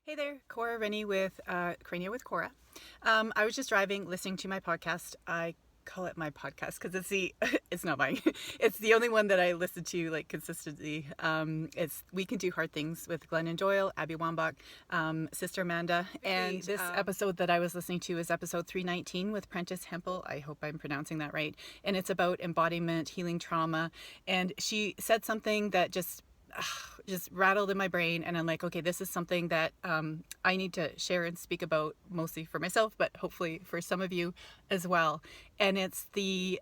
Hey there, Cora Rennie with Cranio with Cora. I was just driving, listening to my podcast. I call it my podcast because it's not mine. It's the only one that I listen to like consistently. It's We Can Do Hard Things with Glennon Doyle, Abby Wambach, Sister Amanda. And this episode that I was listening to is episode 319 with Prentis Hemphill. I hope I'm pronouncing that right. And it's about embodiment, healing trauma. And she said something that just rattled in my brain, and I'm like, okay, this is something that I need to share and speak about, mostly for myself, but hopefully for some of you as well. And it's the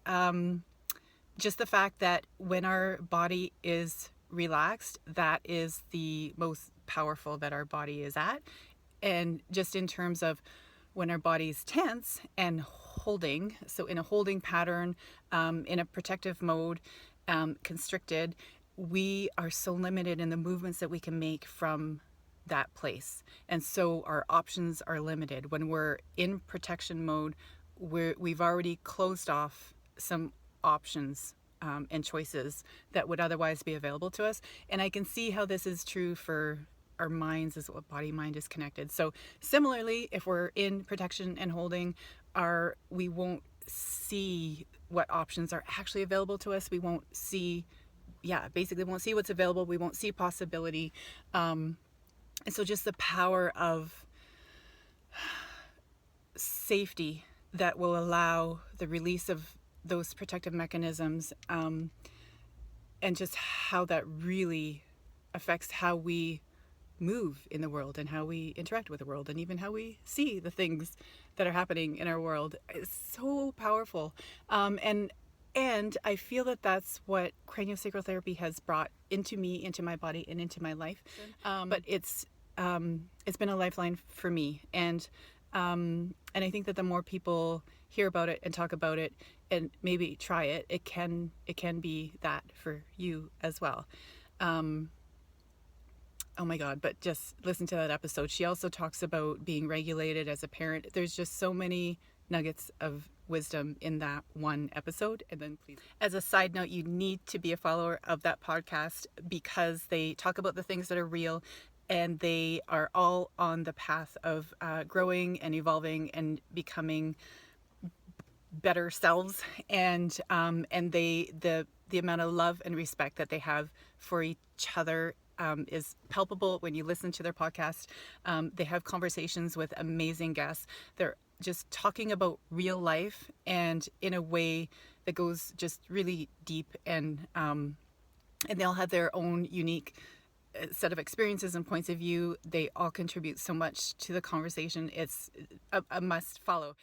just the fact that when our body is relaxed, that is the most powerful that our body is at. And just in terms of when our body's tense and holding, so in a holding pattern, in a protective mode, constricted, we are so limited in the movements that we can make from that place. And so our options are limited. When we're in protection mode, we've already closed off some options and choices that would otherwise be available to us. And I can see how this is true for our minds, as what body-mind is connected. So similarly, if we're in protection and holding, we won't see what options are actually available to us. We won't see basically won't see what's available. We won't see possibility. And so just the power of safety that will allow the release of those protective mechanisms, and just how that really affects how we move in the world and how we interact with the world and even how we see the things that are happening in our world is so powerful. And I feel that that's what CranioSacral Therapy has brought into me, into my body, and into my life. But it's been a lifeline for me, and I think that the more people hear about it and talk about it and maybe try it, it can be that for you as well. Oh my God, but just listen to that episode. She also talks about being regulated as a parent. There's just so many nuggets of wisdom in that one episode. And then please, as a side note, you need to be a follower of that podcast because they talk about the things that are real, and they are all on the path of growing and evolving and becoming better selves. And the amount of love and respect that they have for each other is palpable when you listen to their podcast. They have conversations with amazing guests. They're just talking about real life, and in a way that goes just really deep, and they all have their own unique set of experiences and points of view. They all contribute so much to the conversation. It's a must follow.